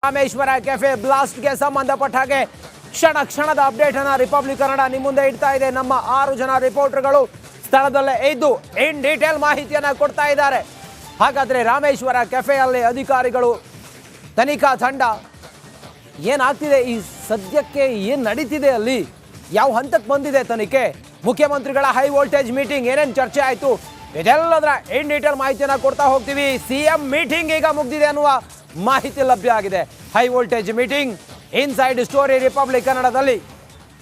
Rameshwara cafe ಬ್ಲಾಸ್ಟ್ಗೆ ಸಂಬಂಧಪಟ್ಟ ಹಾಗೆ ಕ್ಷಣ ಕ್ಷಣದ ಅಪ್ಡೇಟ್ ಅನ್ನು ರಿಪಬ್ಲಿಕ್ ಕನ್ನಡ ನಿಮ್ಮ ಮುಂದೆ ಇಡ್ತಾ ಇದೆ. ನಮ್ಮ 6 ಜನ ರಿಪೋರ್ಟರ್ಗಳು ಸ್ಥಳದಲ್ಲೇ ಇದ್ದು ಇನ್ ಡೀಟೇಲ್ ಮಾಹಿತಿಯನ್ನು ಕೊಡ್ತಾ ಇದ್ದಾರೆ. ಹಾಗಾದ್ರೆ ರಾಮೇಶ್ವರ ಕೆಫೆಯಲ್ಲಿ ಅಧಿಕಾರಿಗಳು ತನಿಖಾ ತಂಡ ಏನಾಗ್ತಿದೆ, ಈ ಸದ್ಯಕ್ಕೆ ಏನು ನಡೀತಿದೆ, ಅಲ್ಲಿ ಯಾವ ಹಂತಕ್ಕೆ ಬಂದಿದೆ ತನಿಖೆ, ಮುಖ್ಯಮಂತ್ರಿಗಳ ಹೈ ವೋಲ್ಟೇಜ್ ಮೀಟಿಂಗ್ ಏನೇನು ಚರ್ಚೆ ಆಯಿತು, ಇದೆಲ್ಲದರ ಇನ್ ಡೀಟೇಲ್ ಮಾಹಿತಿಯನ್ನು ಕೊಡ್ತಾ ಹೋಗ್ತೀವಿ. ಸಿಎಂ ಮೀಟಿಂಗ್ ಈಗ ಮುಗಿದಿದೆ ಅನ್ನುವ ಮಾಹಿತಿ ಲಭ್ಯ ಆಗಿದೆ. High voltage meeting inside story republic ಕನ್ನಡದಲ್ಲಿ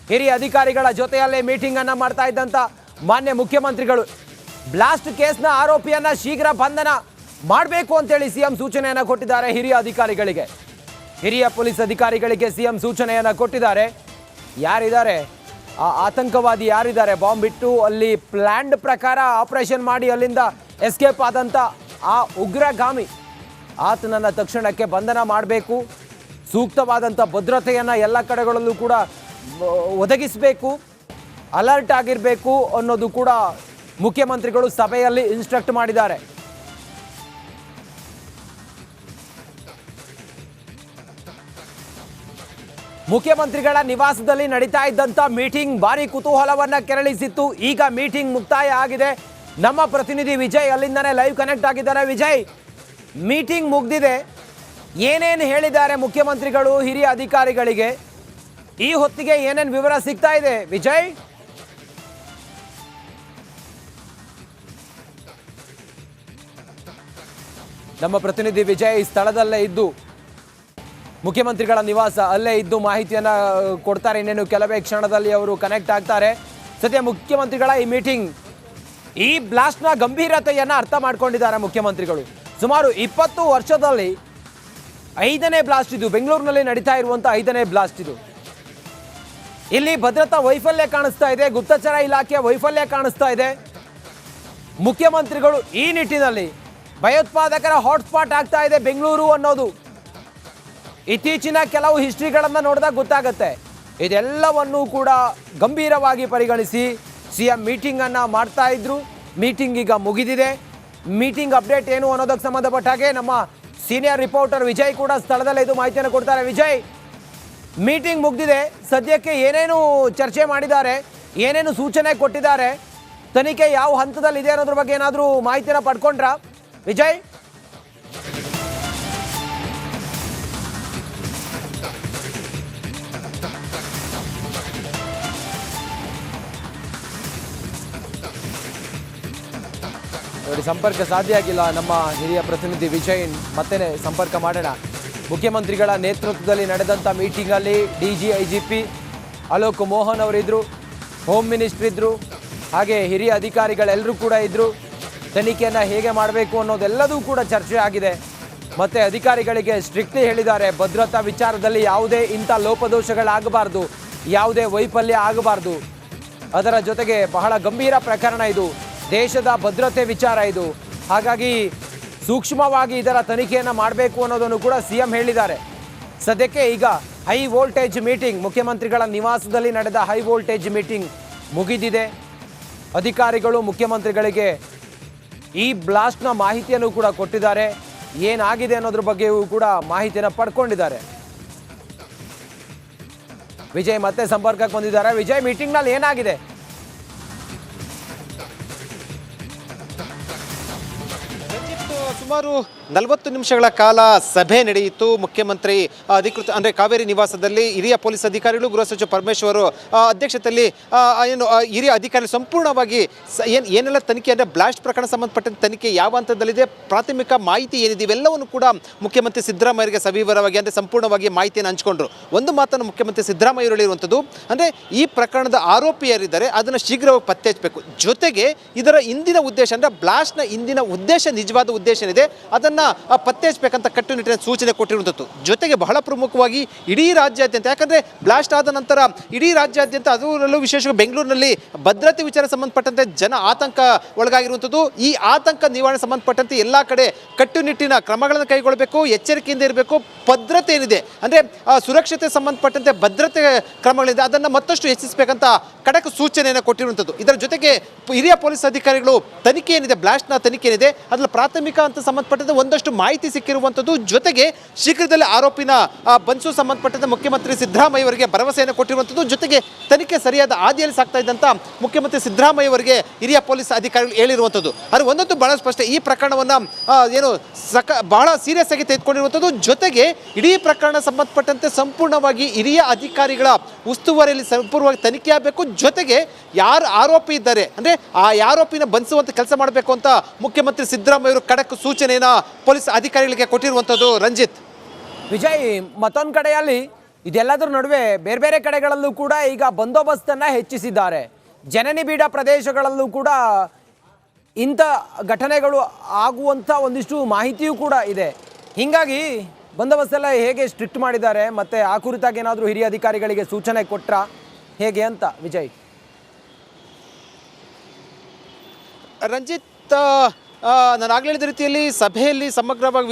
ಹಿರಿಯ ಅಧಿಕಾರಿಗಳ ಜೊತೆಯಲ್ಲೇ ಮೀಟಿಂಗ್ ಅನ್ನ ಮಾಡ್ತಾ ಇದ್ದಂತ ಮಾನ್ಯ ಮುಖ್ಯಮಂತ್ರಿಗಳು ಬ್ಲಾಸ್ಟ್ ಕೇಸ್ನ ಆರೋಪಿಯನ್ನ ಶೀಘ್ರ ಬಂಧನ ಮಾಡಬೇಕು ಅಂತೇಳಿ ಸಿಎಂ ಸೂಚನೆಯನ್ನ ಕೊಟ್ಟಿದ್ದಾರೆ. ಹಿರಿಯ ಪೊಲೀಸ್ ಅಧಿಕಾರಿಗಳಿಗೆ ಸಿಎಂ ಸೂಚನೆಯನ್ನ ಕೊಟ್ಟಿದ್ದಾರೆ. ಯಾರಿದ್ದಾರೆ ಆ ಆತಂಕವಾದಿ, ಯಾರಿದ್ದಾರೆ ಬಾಂಬ್ ಇಟ್ಟು ಅಲ್ಲಿ ಪ್ಲಾನ್ಡ್ ಪ್ರಕಾರ ಆಪರೇಷನ್ ಮಾಡಿ ಅಲ್ಲಿಂದ ಎಸ್ಕೇಪ್ ಆದಂಥ ಆ ಉಗ್ರಗಾಮಿ, ಆತನನ್ನು ತಕ್ಷಣಕ್ಕೆ ಬಂಧನ ಮಾಡಬೇಕು. ಸೂಕ್ತವಾದಂಥ ಭದ್ರತೆಯನ್ನು ಎಲ್ಲ ಕಡೆಗಳಲ್ಲೂ ಕೂಡ ಒದಗಿಸಬೇಕು, ಅಲರ್ಟ್ ಆಗಿರಬೇಕು ಅನ್ನೋದು ಕೂಡ ಮುಖ್ಯಮಂತ್ರಿಗಳು ಸಭೆಯಲ್ಲಿ ಇನ್ಸ್ಟ್ರಕ್ಟ್ ಮಾಡಿದ್ದಾರೆ. ಮುಖ್ಯಮಂತ್ರಿಗಳ ನಿವಾಸದಲ್ಲಿ ನಡೀತಾ ಇದ್ದಂಥ ಮೀಟಿಂಗ್ ಭಾರಿ ಕುತೂಹಲವನ್ನ ಕೆರಳಿಸಿತ್ತು. ಈಗ ಮೀಟಿಂಗ್ ಮುಕ್ತಾಯ ಆಗಿದೆ. ನಮ್ಮ ಪ್ರತಿನಿಧಿ ವಿಜಯ್ ಅಲ್ಲಿಂದನೇ ಲೈವ್ ಕನೆಕ್ಟ್ ಆಗಿದ್ದಾರೆ. ವಿಜಯ್, ಮೀಟಿಂಗ್ ಮುಗ್ದಿದೆ, ಏನೇನು ಹೇಳಿದ್ದಾರೆ ಮುಖ್ಯಮಂತ್ರಿಗಳು ಹಿರಿಯ ಅಧಿಕಾರಿಗಳಿಗೆ, ಈ ಹೊತ್ತಿಗೆ ಏನೇನು ವಿವರ ಸಿಗ್ತಾ ಇದೆ ವಿಜಯ್? ನಮ್ಮ ಪ್ರತಿನಿಧಿ ವಿಜಯ್ ಸ್ಥಳದಲ್ಲೇ ಇದ್ದು ಮುಖ್ಯಮಂತ್ರಿಗಳ ನಿವಾಸ ಅಲ್ಲೇ ಇದ್ದು ಮಾಹಿತಿಯನ್ನು ಕೊಡ್ತಾರೆ. ಇನ್ನೇನು ಕೆಲವೇ ಕ್ಷಣದಲ್ಲಿ ಅವರು ಕನೆಕ್ಟ್ ಆಗ್ತಾರೆ. ಸದ್ಯ ಮುಖ್ಯಮಂತ್ರಿಗಳ ಈ ಮೀಟಿಂಗ್, ಈ ಬ್ಲಾಸ್ಟ್ನ ಗಂಭೀರತೆಯನ್ನು ಅರ್ಥ ಮಾಡ್ಕೊಂಡಿದ್ದಾರೆ ಮುಖ್ಯಮಂತ್ರಿಗಳು. ಸುಮಾರು 20 ವರ್ಷದಲ್ಲಿ 5ನೇ ಬ್ಲಾಸ್ಟ್ ಇದು. ಬೆಂಗಳೂರಿನಲ್ಲಿ ನಡೀತಾ ಇರುವಂಥ 5ನೇ ಬ್ಲಾಸ್ಟ್ ಇದು. ಇಲ್ಲಿ ಭದ್ರತಾ ವೈಫಲ್ಯ ಕಾಣಿಸ್ತಾ ಇದೆ, ಗುಪ್ತಚರ ಇಲಾಖೆಯ ವೈಫಲ್ಯ ಕಾಣಿಸ್ತಾ ಇದೆ. ಮುಖ್ಯಮಂತ್ರಿಗಳು ಈ ನಿಟ್ಟಿನಲ್ಲಿ ಭಯೋತ್ಪಾದಕರ ಹಾಟ್ಸ್ಪಾಟ್ ಆಗ್ತಾ ಇದೆ ಬೆಂಗಳೂರು ಅನ್ನೋದು ಇತ್ತೀಚಿನ ಕೆಲವು ಹಿಸ್ಟ್ರಿಗಳನ್ನು ನೋಡಿದಾಗ ಗೊತ್ತಾಗುತ್ತೆ. ಇದೆಲ್ಲವನ್ನೂ ಕೂಡ ಗಂಭೀರವಾಗಿ ಪರಿಗಣಿಸಿ ಸಿಎಂ ಮೀಟಿಂಗನ್ನು ಮಾಡ್ತಾ ಇದ್ರು. ಮೀಟಿಂಗ್ ಈಗ ಮುಗಿದಿದೆ. ಮೀಟಿಂಗ್ ಅಪ್ಡೇಟ್ ಏನು ಅನ್ನೋದಕ್ಕೆ ಸಂಬಂಧಪಟ್ಟ ಹಾಗೆ ನಮ್ಮ ಸೀನಿಯರ್ ರಿಪೋರ್ಟರ್ ವಿಜಯ್ ಕೂಡ ಸ್ಥಳದಲ್ಲೇ ಇದು ಮಾಹಿತಿಯನ್ನು ಕೊಡ್ತಾರೆ. ವಿಜಯ್, ಮೀಟಿಂಗ್ ಮುಗಿದಿದೆ, ಸದ್ಯಕ್ಕೆ ಏನೇನು ಚರ್ಚೆ ಮಾಡಿದ್ದಾರೆ, ಏನೇನು ಸೂಚನೆ ಕೊಟ್ಟಿದ್ದಾರೆ, ತನಿಖೆ ಯಾವ ಹಂತದಲ್ಲಿದೆ ಅನ್ನೋದ್ರ ಬಗ್ಗೆ ಏನಾದರೂ ಮಾಹಿತಿಯನ್ನು ಪಡ್ಕೊಂಡ್ರಾ ವಿಜಯ್? ನೋಡಿ, ಸಂಪರ್ಕ ಸಾಧ್ಯ ಆಗಿಲ್ಲ ನಮ್ಮ ಹಿರಿಯ ಪ್ರತಿನಿಧಿ ವಿಜಯ್. ಮತ್ತೆ ಸಂಪರ್ಕ ಮಾಡೋಣ. ಮುಖ್ಯಮಂತ್ರಿಗಳ ನೇತೃತ್ವದಲ್ಲಿ ನಡೆದಂಥ ಮೀಟಿಂಗಲ್ಲಿ DG IGP ಅಲೋಕ್ ಮೋಹನ್ ಅವರಿದ್ದರು, ಹೋಮ್ ಮಿನಿಸ್ಟರ್ ಇದ್ದರು, ಹಾಗೆ ಹಿರಿಯ ಅಧಿಕಾರಿಗಳೆಲ್ಲರೂ ಕೂಡ ಇದ್ದರು. ತನಿಖೆಯನ್ನು ಹೇಗೆ ಮಾಡಬೇಕು ಅನ್ನೋದೆಲ್ಲದೂ ಕೂಡ ಚರ್ಚೆ ಆಗಿದೆ. ಮತ್ತು ಅಧಿಕಾರಿಗಳಿಗೆ ಸ್ಟ್ರಿಕ್ಟ್ಲಿ ಹೇಳಿದ್ದಾರೆ, ಭದ್ರತಾ ವಿಚಾರದಲ್ಲಿ ಯಾವುದೇ ಇಂಥ ಲೋಪದೋಷಗಳಾಗಬಾರ್ದು, ಯಾವುದೇ ವೈಫಲ್ಯ ಆಗಬಾರ್ದು. ಅದರ ಜೊತೆಗೆ ಬಹಳ ಗಂಭೀರ ಪ್ರಕರಣ ಇದು, ದೇಶದ ಭದ್ರತೆ ವಿಚಾರ ಇದು. ಹಾಗಾಗಿ ಸೂಕ್ಷ್ಮವಾಗಿ ಇದರ ತನಿಖೆಯನ್ನು ಮಾಡಬೇಕು ಅನ್ನೋದನ್ನು ಕೂಡ ಸಿಎಂ ಹೇಳಿದ್ದಾರೆ. ಸದ್ಯಕ್ಕೆ ಈಗ ಹೈ ವೋಲ್ಟೇಜ್ ಮೀಟಿಂಗ್, ಮುಖ್ಯಮಂತ್ರಿಗಳ ನಿವಾಸದಲ್ಲಿ ನಡೆದ ಹೈ ವೋಲ್ಟೇಜ್ ಮೀಟಿಂಗ್ ಮುಗಿದಿದೆ. ಅಧಿಕಾರಿಗಳು ಮುಖ್ಯಮಂತ್ರಿಗಳಿಗೆ ಈ ಬ್ಲಾಸ್ಟ್ನ ಮಾಹಿತಿಯನ್ನು ಕೂಡ ಕೊಟ್ಟಿದ್ದಾರೆ. ಏನಾಗಿದೆ ಅನ್ನೋದ್ರ ಬಗ್ಗೆಯೂ ಕೂಡ ಮಾಹಿತಿಯನ್ನು ಪಡ್ಕೊಂಡಿದ್ದಾರೆ. ವಿಜಯ್ ಮತ್ತೆ ಸಂಪರ್ಕಕ್ಕೆ ಬಂದಿದ್ದಾರೆ. ವಿಜಯ್, ಮೀಟಿಂಗ್ನಲ್ಲಿ ಏನಾಗಿದೆ? ಸುಮಾರು 40 ನಿಮಿಷಗಳ ಕಾಲ ಸಭೆ ನಡೆಯಿತು. ಮುಖ್ಯಮಂತ್ರಿ ಅಧಿಕೃತ ಅಂದರೆ ಕಾವೇರಿ ನಿವಾಸದಲ್ಲಿ ಹಿರಿಯ ಪೊಲೀಸ್ ಅಧಿಕಾರಿಗಳು, ಗೃಹ ಸಚಿವ ಪರಮೇಶ್ವರ್ ಅಧ್ಯಕ್ಷತೆಯಲ್ಲಿ ಏನು ಹಿರಿಯ ಅಧಿಕಾರಿಗಳು ಸಂಪೂರ್ಣವಾಗಿ ಏನೆಲ್ಲ ತನಿಖೆ ಅಂದರೆ ಬ್ಲಾಸ್ಟ್ ಪ್ರಕರಣ ಸಂಬಂಧಪಟ್ಟಂತೆ ತನಿಖೆ ಯಾವ ಹಂತದಲ್ಲಿದೆ, ಪ್ರಾಥಮಿಕ ಮಾಹಿತಿ ಏನಿದೆ, ಇವೆಲ್ಲವನ್ನು ಕೂಡ ಮುಖ್ಯಮಂತ್ರಿ ಸಿದ್ದರಾಮಯ್ಯರಿಗೆ ಸವಿವರವಾಗಿ ಅಂದರೆ ಸಂಪೂರ್ಣವಾಗಿ ಮಾಹಿತಿಯನ್ನು ಹಂಚಿಕೊಂಡ್ರು. ಒಂದು ಮಾತನ್ನು ಮುಖ್ಯಮಂತ್ರಿ ಸಿದ್ದರಾಮಯ್ಯ ಹೇಳಿರುವಂಥದ್ದು ಅಂದರೆ ಈ ಪ್ರಕರಣದ ಆರೋಪಿ ಯಾರಿದ್ದಾರೆ ಅದನ್ನು ಶೀಘ್ರವಾಗಿ ಪತ್ತೆ ಹಚ್ಚಬೇಕು. ಜೊತೆಗೆ ಇದರ ಇಂದಿನ ಉದ್ದೇಶ ಅಂದರೆ ಬ್ಲಾಸ್ಟ್ನ ಇಂದಿನ ಉದ್ದೇಶ, ನಿಜವಾದ ಉದ್ದೇಶ ಏನಿದೆ ಅದನ್ನು ಪತ್ತೆ ಹಚ್ಚಬೇಕಂತ ಕಟ್ಟುನಿಟ್ಟಿನ ಸೂಚನೆ ಕೊಟ್ಟಿರುವಂಥದ್ದು. ಜೊತೆಗೆ ಬಹಳ ಪ್ರಮುಖವಾಗಿ ಇಡೀ ರಾಜ್ಯಾದ್ಯಂತ, ಯಾಕಂದರೆ ಬ್ಲಾಸ್ಟ್ ಆದ ನಂತರ ಇಡೀ ರಾಜ್ಯಾದ್ಯಂತ, ಅದರಲ್ಲೂ ವಿಶೇಷವಾಗಿ ಬೆಂಗಳೂರಿನಲ್ಲಿ ಭದ್ರತೆ ವಿಚಾರ ಸಂಬಂಧಪಟ್ಟಂತೆ ಜನ ಆತಂಕ ಒಳಗಾಗಿರುವಂಥದ್ದು. ಈ ಆತಂಕ ನಿವಾರಣೆ ಸಂಬಂಧಪಟ್ಟಂತೆ ಎಲ್ಲ ಕಡೆ ಕಟ್ಟುನಿಟ್ಟಿನ ಕ್ರಮಗಳನ್ನು ಕೈಗೊಳ್ಳಬೇಕು, ಎಚ್ಚರಿಕೆಯಿಂದ ಇರಬೇಕು. ಭದ್ರತೆ ಏನಿದೆ ಅಂದರೆ ಸುರಕ್ಷತೆ ಸಂಬಂಧಪಟ್ಟಂತೆ ಭದ್ರತೆ ಕ್ರಮಗಳಿದೆ, ಅದನ್ನು ಮತ್ತಷ್ಟು ಹೆಚ್ಚಿಸಬೇಕಂತ ಖಡಕ್ ಸೂಚನೆಯನ್ನು ಕೊಟ್ಟಿರುವಂಥದ್ದು. ಇದರ ಜೊತೆಗೆ ಹಿರಿಯ ಪೊಲೀಸ್ ಅಧಿಕಾರಿಗಳು ತನಿಖೆ ಏನಿದೆ, ಬ್ಲಾಸ್ಟ್ನ ತನಿಖೆ ಏನಿದೆ ಅದರಲ್ಲಿ ಪ್ರಾಥಮಿಕ ಅಂತ ಸಂಬಂಧಪಟ್ಟಂತೆ ಒಂದಷ್ಟು ಮಾಹಿತಿ ಸಿಕ್ಕಿರುವಂಥದ್ದು. ಜೊತೆಗೆ ಶೀಘ್ರದಲ್ಲೇ ಆರೋಪಿನ ಬಂಧಿಸುವ ಸಂಬಂಧಪಟ್ಟಂತೆ ಮುಖ್ಯಮಂತ್ರಿ ಸಿದ್ದರಾಮಯ್ಯ ಅವರಿಗೆ ಭರವಸೆಯನ್ನು ಕೊಟ್ಟಿರುವಂಥದ್ದು. ಜೊತೆಗೆ ತನಿಖೆ ಸರಿಯಾದ ಹಾದಿಯಲ್ಲಿ ಸಾಗ್ತಾ ಇದ್ದಂಥ ಮುಖ್ಯಮಂತ್ರಿ ಸಿದ್ದರಾಮಯ್ಯ ಅವರಿಗೆ ಹಿರಿಯ ಪೊಲೀಸ್ ಅಧಿಕಾರಿಗಳು ಹೇಳಿರುವಂಥದ್ದು. ಆದರೆ ಒಂದಂತೂ ಬಹಳ ಸ್ಪಷ್ಟ, ಈ ಪ್ರಕರಣವನ್ನು ಬಹಳ ಸೀರಿಯಸ್ ಆಗಿ ತೆಗೆದುಕೊಂಡಿರುವಂಥದ್ದು. ಜೊತೆಗೆ ಇಡೀ ಪ್ರಕರಣ ಸಂಬಂಧಪಟ್ಟಂತೆ ಸಂಪೂರ್ಣವಾಗಿ ಹಿರಿಯ ಅಧಿಕಾರಿಗಳ ಉಸ್ತುವಾರಿಯಲ್ಲಿ ಸಂಪೂರ್ಣವಾಗಿ ತನಿಖೆ ಆಗಬೇಕು. ಜೊತೆಗೆ ಯಾರು ಆರೋಪಿ ಇದ್ದಾರೆ ಅಂದರೆ ಆ ಆರೋಪಿನ ಬಂಧಿಸುವಂಥ ಕೆಲಸ ಮಾಡಬೇಕು ಅಂತ ಮುಖ್ಯಮಂತ್ರಿ ಸಿದ್ದರಾಮಯ್ಯ ಅವರು ಖಡಕ್ ಸೂಚನೆಯನ್ನು ಪೊಲೀಸ್ ಅಧಿಕಾರಿಗಳಿಗೆ ಕೊಟ್ಟಿರುವಂಥದ್ದು. ರಂಜಿತ್, ವಿಜಯ್, ಮತ್ತೊಂದು ಕಡೆಯಲ್ಲಿ ಇದೆಲ್ಲದರ ನಡುವೆ ಬೇರೆ ಬೇರೆ ಕಡೆಗಳಲ್ಲೂ ಕೂಡ ಈಗ ಬಂದೋಬಸ್ತನ್ನು ಹೆಚ್ಚಿಸಿದ್ದಾರೆ. ಜನನಿಬಿಡ ಪ್ರದೇಶಗಳಲ್ಲೂ ಕೂಡ ಇಂಥ ಘಟನೆಗಳು ಆಗುವಂಥ ಒಂದಿಷ್ಟು ಮಾಹಿತಿಯೂ ಕೂಡ ಇದೆ. ಹೀಗಾಗಿ ಬಂದೋಬಸ್ತೆಲ್ಲ ಹೇಗೆ ಸ್ಟ್ರಿಕ್ಟ್ ಮಾಡಿದ್ದಾರೆ, ಮತ್ತು ಆ ಕುರಿತಾಗಿ ಏನಾದರೂ ಹಿರಿಯ ಅಧಿಕಾರಿಗಳಿಗೆ ಸೂಚನೆ ಕೊಟ್ಟರಾ ಹೇಗೆ ಅಂತ ವಿಜಯ್? ರಂಜಿತ್, ನಾನು ಆಗಲೇ ಹೇಳಿದ ರೀತಿಯಲ್ಲಿ ಸಭೆಯಲ್ಲಿ ಸಮಗ್ರವಾಗಿ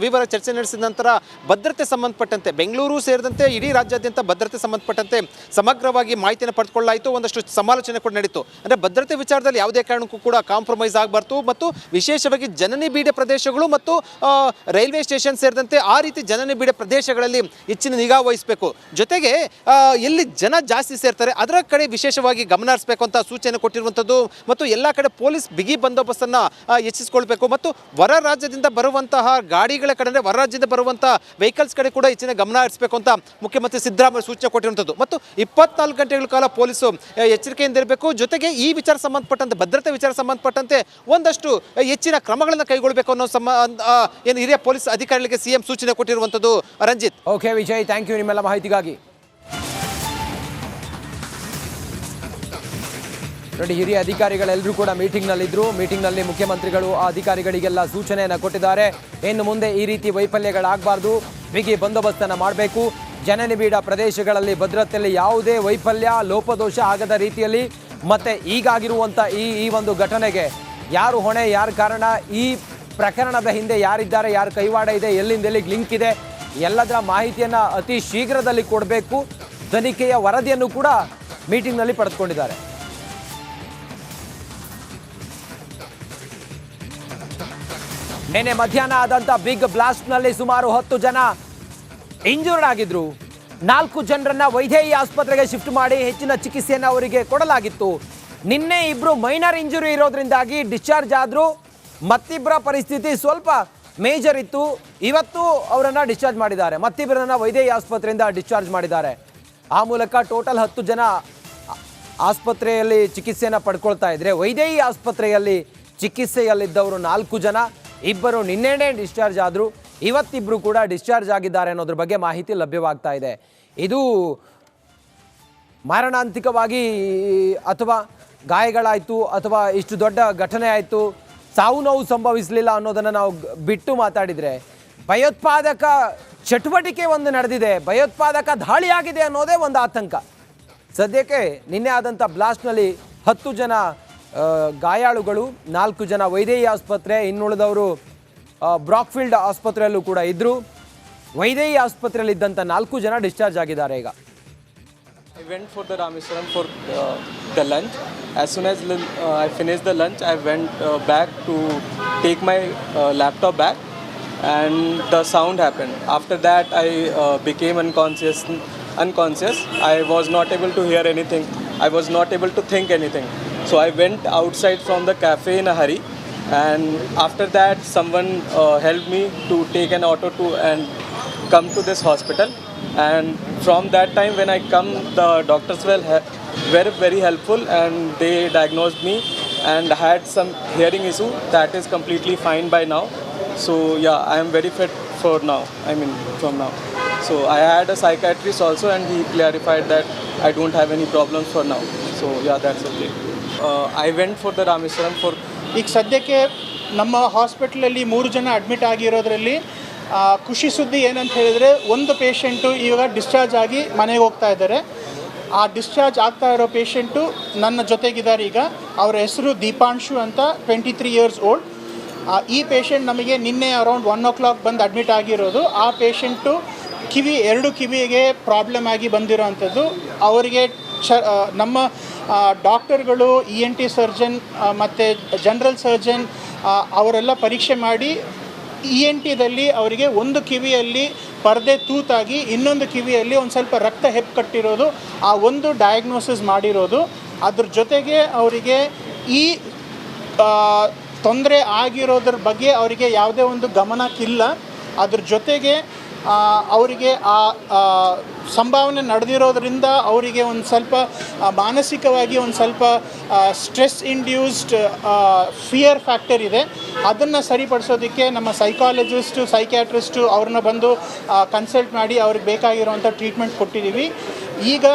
ವಿವರ ಚರ್ಚೆ ನಡೆಸಿದ ನಂತರ ಭದ್ರತೆ ಸಂಬಂಧಪಟ್ಟಂತೆ ಬೆಂಗಳೂರು ಸೇರಿದಂತೆ ಇಡೀ ರಾಜ್ಯಾದ್ಯಂತ ಭದ್ರತೆ ಸಂಬಂಧಪಟ್ಟಂತೆ ಸಮಗ್ರವಾಗಿ ಮಾಹಿತಿಯನ್ನು ಪಡೆದುಕೊಳ್ಳಾಯಿತು. ಒಂದಷ್ಟು ಸಮಾಲೋಚನೆ ಕೂಡ ನಡೀತು. ಅಂದರೆ ಭದ್ರತೆ ವಿಚಾರದಲ್ಲಿ ಯಾವುದೇ ಕಾರಣಕ್ಕೂ ಕೂಡ ಕಾಂಪ್ರಮೈಸ್ ಆಗಬಾರ್ದು ಮತ್ತು ವಿಶೇಷವಾಗಿ ಜನನಿಬಿಡ ಪ್ರದೇಶಗಳು ಮತ್ತು ರೈಲ್ವೆ ಸ್ಟೇಷನ್ ಸೇರಿದಂತೆ ಆ ರೀತಿ ಜನನಿಬಿಡ ಪ್ರದೇಶಗಳಲ್ಲಿ ಹೆಚ್ಚಿನ ನಿಗಾ ವಹಿಸಬೇಕು. ಜೊತೆಗೆ ಎಲ್ಲಿ ಜನ ಜಾಸ್ತಿ ಸೇರ್ತಾರೆ ಅದರ ಕಡೆ ವಿಶೇಷವಾಗಿ ಗಮನ ಹರಿಸಬೇಕು ಅಂತ ಸೂಚನೆ ಕೊಟ್ಟಿರುವಂಥದ್ದು. ಮತ್ತು ಎಲ್ಲ ಕಡೆ ಪೊಲೀಸ್ ಬಿಗಿ ಬಂದೋಬಸ್ತನ್ನು ಹೆಚ್ಚಿಸಿಕೊಳ್ಬೇಕು ಮತ್ತು ಹೊರ ರಾಜ್ಯದಿಂದ ಬರುವಂತಹ ಗಾಡಿಗಳ ಕಡೆ ಅಂದರೆ ಹೊರ ರಾಜ್ಯದಿಂದ ಬರುವಂತಹ ವೆಹಿಕಲ್ಸ್ ಕಡೆ ಕೂಡ ಹೆಚ್ಚಿನ ಗಮನ ಹರಿಸಬೇಕು ಅಂತ ಮುಖ್ಯಮಂತ್ರಿ ಸಿದ್ದರಾಮಯ್ಯ ಸೂಚನೆ ಕೊಟ್ಟಿರುವಂಥದ್ದು. ಮತ್ತು 24 ಗಂಟೆಗಳ ಕಾಲ ಪೊಲೀಸು ಎಚ್ಚರಿಕೆಯಿಂದ ಇರಬೇಕು. ಜೊತೆಗೆ ಈ ವಿಚಾರ ಸಂಬಂಧಪಟ್ಟಂತೆ ಭದ್ರತೆ ವಿಚಾರ ಸಂಬಂಧಪಟ್ಟಂತೆ ಒಂದಷ್ಟು ಹೆಚ್ಚಿನ ಕ್ರಮಗಳನ್ನು ಕೈಗೊಳ್ಳಬೇಕು ಅನ್ನೋ ಏನು ಹಿರಿಯ ಪೊಲೀಸ್ ಅಧಿಕಾರಿಗಳಿಗೆ ಸಿಎಂ ಸೂಚನೆ ಕೊಟ್ಟಿರುವಂಥದ್ದು. Ranjith. Okay Vijay, thank you ನಿಮ್ಮೆಲ್ಲ ಮಾಹಿತಿಗಾಗಿ. ನೋಡಿ, ಹಿರಿಯ ಅಧಿಕಾರಿಗಳೆಲ್ಲರೂ ಕೂಡ ಮೀಟಿಂಗ್ನಲ್ಲಿದ್ದರು. ಮೀಟಿಂಗ್ನಲ್ಲಿ ಮುಖ್ಯಮಂತ್ರಿಗಳು ಆ ಅಧಿಕಾರಿಗಳಿಗೆಲ್ಲ ಸೂಚನೆಯನ್ನು ಕೊಟ್ಟಿದ್ದಾರೆ. ಇನ್ನು ಮುಂದೆ ಈ ರೀತಿ ವೈಫಲ್ಯಗಳಾಗಬಾರ್ದು, ಬಿಗಿ ಬಂದೋಬಸ್ತನ್ನು ಮಾಡಬೇಕು, ಜನನಿಬಿಡ ಪ್ರದೇಶಗಳಲ್ಲಿ ಭದ್ರತೆಯಲ್ಲಿ ಯಾವುದೇ ವೈಫಲ್ಯ ಲೋಪದೋಷ ಆಗದ ರೀತಿಯಲ್ಲಿ, ಮತ್ತು ಈಗಾಗಿರುವಂಥ ಈ ಒಂದು ಘಟನೆಗೆ ಯಾರು ಹೊಣೆ, ಯಾರು ಕಾರಣ, ಈ ಪ್ರಕರಣದ ಹಿಂದೆ ಯಾರಿದ್ದಾರೆ, ಯಾರು ಕೈವಾಡ ಇದೆ, ಎಲ್ಲಿಂದ ಎಲ್ಲಿಗೆ ಲಿಂಕ್ ಇದೆ, ಎಲ್ಲದರ ಮಾಹಿತಿಯನ್ನು ಅತಿ ಶೀಘ್ರದಲ್ಲಿ ಕೊಡಬೇಕು. ತನಿಖೆಯ ವರದಿಯನ್ನು ಕೂಡ ಮೀಟಿಂಗ್ನಲ್ಲಿ ಪಡೆದುಕೊಂಡಿದ್ದಾರೆ. ನಿನ್ನೆ ಮಧ್ಯಾಹ್ನ ಆದಂಥ ಬಿಗ್ ಬ್ಲಾಸ್ಟ್ನಲ್ಲಿ ಸುಮಾರು 10 ಜನ ಇಂಜೂರ್ಡ್ ಆಗಿದ್ರು. 4 ಜನರನ್ನ ವೈದೇಹಿ ಆಸ್ಪತ್ರೆಗೆ ಶಿಫ್ಟ್ ಮಾಡಿ ಹೆಚ್ಚಿನ ಚಿಕಿತ್ಸೆಯನ್ನು ಅವರಿಗೆ ಕೊಡಲಾಗಿತ್ತು. ನಿನ್ನೆ 2 ಮೈನರ್ ಇಂಜುರಿ ಇರೋದ್ರಿಂದಾಗಿ ಡಿಸ್ಚಾರ್ಜ್ ಆದರು. ಮತ್ತಿಬ್ಬರ ಪರಿಸ್ಥಿತಿ ಸ್ವಲ್ಪ ಮೇಜರ್ ಇತ್ತು. ಇವತ್ತು ಅವರನ್ನು ಡಿಸ್ಚಾರ್ಜ್ ಮಾಡಿದ್ದಾರೆ. ಮತ್ತಿಬ್ಬರನ್ನ ವೈದೇಹಿ ಆಸ್ಪತ್ರೆಯಿಂದ ಡಿಸ್ಚಾರ್ಜ್ ಮಾಡಿದ್ದಾರೆ. ಆ ಮೂಲಕ ಟೋಟಲ್ 10 ಜನ ಆಸ್ಪತ್ರೆಯಲ್ಲಿ ಚಿಕಿತ್ಸೆಯನ್ನು ಪಡ್ಕೊಳ್ತಾ ಇದ್ರೆ, ವೈದೇಹಿ ಆಸ್ಪತ್ರೆಯಲ್ಲಿ ಚಿಕಿತ್ಸೆಯಲ್ಲಿದ್ದವರು 4 ಜನ, 2 ನಿನ್ನೆನೇ ಡಿಸ್ಚಾರ್ಜ್ ಆದರು. ಇವತ್ತಿಬ್ಬರು ಕೂಡ ಡಿಸ್ಚಾರ್ಜ್ ಆಗಿದ್ದಾರೆ ಅನ್ನೋದ್ರ ಬಗ್ಗೆ ಮಾಹಿತಿ ಲಭ್ಯವಾಗ್ತಾ ಇದೆ. ಇದು ಮಾರಣಾಂತಿಕವಾಗಿ ಅಥವಾ ಗಾಯಗಳಾಯಿತು ಅಥವಾ ಇಷ್ಟು ದೊಡ್ಡ ಘಟನೆ ಆಯಿತು, ಸಾವು ನೋವು ಸಂಭವಿಸಲಿಲ್ಲ ಅನ್ನೋದನ್ನು ನಾವು ಬಿಟ್ಟು ಮಾತಾಡಿದರೆ, ಭಯೋತ್ಪಾದಕ ಚಟುವಟಿಕೆ ಒಂದು ನಡೆದಿದೆ, ಭಯೋತ್ಪಾದಕ ದಾಳಿಯಾಗಿದೆ ಅನ್ನೋದೇ ಒಂದು ಆತಂಕ. ಸದ್ಯಕ್ಕೆ ನಿನ್ನೆ ಆದಂಥ ಬ್ಲಾಸ್ಟ್ನಲ್ಲಿ 10 ಜನ ಗಾಯಾಳುಗಳು, 4 ಜನ ವೈದೇಹಿ ಆಸ್ಪತ್ರೆ, ಇನ್ನುಳಿದವರು ಬ್ರಾಕ್ಫೀಲ್ಡ್ ಆಸ್ಪತ್ರೆಯಲ್ಲೂ ಕೂಡ ಇದ್ದರು. ವೈದೇಹಿ ಆಸ್ಪತ್ರೆಯಲ್ಲಿದ್ದಂಥ 4 ಜನ ಡಿಸ್ಚಾರ್ಜ್ ಆಗಿದ್ದಾರೆ. ಈಗ I went for the Rameswaram for the lunch. As soon as I finished the lunch, I went back to take my laptop back, and the sound happened. After that, I became unconscious. I was not able to hear anything. I was not able to think anything. So I went outside from the cafe in a hurry, and after that someone helped me to take an auto to and come to this hospital. And from that time when I come, the doctors were very helpful, and they diagnosed me, and I had some hearing issue that is completely fine by now. So yeah, I am very fit for now. I mean from now. So I had a psychiatrist also, and he clarified that I don't have any problems for now. So yeah, that's okay. I went for the Rameswaram for. ಈಗ ಸದ್ಯಕ್ಕೆ ನಮ್ಮ ಹಾಸ್ಪಿಟ್ಲಲ್ಲಿ 3 ಜನ admit ಆಗಿರೋದ್ರಲ್ಲಿ ಖುಷಿ ಸುದ್ದಿ ಏನಂತ ಹೇಳಿದರೆ, ಒಂದು ಪೇಷಂಟು ಇವಾಗ ಡಿಸ್ಚಾರ್ಜ್ ಆಗಿ ಮನೆಗೆ ಹೋಗ್ತಾ ಇದ್ದಾರೆ. ಆ ಡಿಸ್ಚಾರ್ಜ್ ಆಗ್ತಾ ಇರೋ ಪೇಷಂಟು ನನ್ನ ಜೊತೆಗಿದ್ದಾರೆ. ಈಗ ಅವರ ಹೆಸರು ದೀಪಾಂಶು ಅಂತ, 23 years old. ಈ ಪೇಷಂಟ್ ನಮಗೆ ನಿನ್ನೆ ಅರೌಂಡ್ 1 o'clock ಬಂದು ಅಡ್ಮಿಟ್ ಆಗಿರೋದು. ಆ ಪೇಷಂಟು 2 ಕಿವಿಗೆ ಪ್ರಾಬ್ಲಮ್ ಆಗಿ ಬಂದಿರೋವಂಥದ್ದು. ಅವರಿಗೆ ನಮ್ಮ ಡಾಕ್ಟರ್ಗಳು, ENT ಸರ್ಜನ್ ಮತ್ತು ಜನರಲ್ ಸರ್ಜನ್ ಅವರೆಲ್ಲ ಪರೀಕ್ಷೆ ಮಾಡಿ ENTದಲ್ಲಿ ಅವರಿಗೆ ಒಂದು ಕಿವಿಯಲ್ಲಿ ಪರದೆ ತೂತಾಗಿ ಇನ್ನೊಂದು ಕಿವಿಯಲ್ಲಿ ಒಂದು ಸ್ವಲ್ಪ ರಕ್ತ ಹೆಪ್ಪು ಕಟ್ಟಿರೋದು, ಆ ಒಂದು ಡಯಾಗ್ನೋಸಿಸ್ ಮಾಡಿರೋದು. ಅದ್ರ ಜೊತೆಗೆ ಅವರಿಗೆ ಈ ತೊಂದರೆ ಆಗಿರೋದ್ರ ಬಗ್ಗೆ ಅವರಿಗೆ ಯಾವುದೇ ಒಂದು ಗಮನಕ್ಕಿಲ್ಲ. ಅದ್ರ ಜೊತೆಗೆ ಅವರಿಗೆ ಆ ಸಂಭಾವನೆ ನಡೆದಿರೋದ್ರಿಂದ ಅವರಿಗೆ ಒಂದು ಸ್ವಲ್ಪ ಮಾನಸಿಕವಾಗಿ ಒಂದು ಸ್ವಲ್ಪ ಸ್ಟ್ರೆಸ್ ಇಂಡ್ಯೂಸ್ಡ್ ಫಿಯರ್ ಫ್ಯಾಕ್ಟರ್ ಇದೆ. ಅದನ್ನು ಸರಿಪಡಿಸೋದಕ್ಕೆ ನಮ್ಮ ಸೈಕಾಲಜಿಸ್ಟು, ಸೈಕ್ಯಾಟ್ರಿಸ್ಟು ಅವ್ರನ್ನ ಬಂದು ಕನ್ಸಲ್ಟ್ ಮಾಡಿ ಅವ್ರಿಗೆ ಬೇಕಾಗಿರೋವಂಥ ಟ್ರೀಟ್ಮೆಂಟ್ ಕೊಟ್ಟಿದ್ದೀವಿ. ಈಗ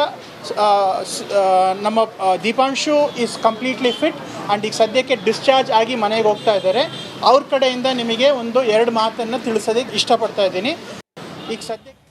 ನಮ್ಮ Deepanshu is completely fit and ಈಗ ಸದ್ಯಕ್ಕೆ ಡಿಸ್ಚಾರ್ಜ್ ಆಗಿ ಮನೆಗೆ ಹೋಗ್ತಾ ಇದ್ದಾರೆ. ಅವ್ರ ಕಡೆಯಿಂದ ನಿಮಗೆ 2 ಮಾತನ್ನು ತಿಳಿಸೋದಕ್ಕೆ ಇಷ್ಟಪಡ್ತಾ ಇದ್ದೀನಿ. ಈಗ ಸದ್ಯಕ್ಕೆ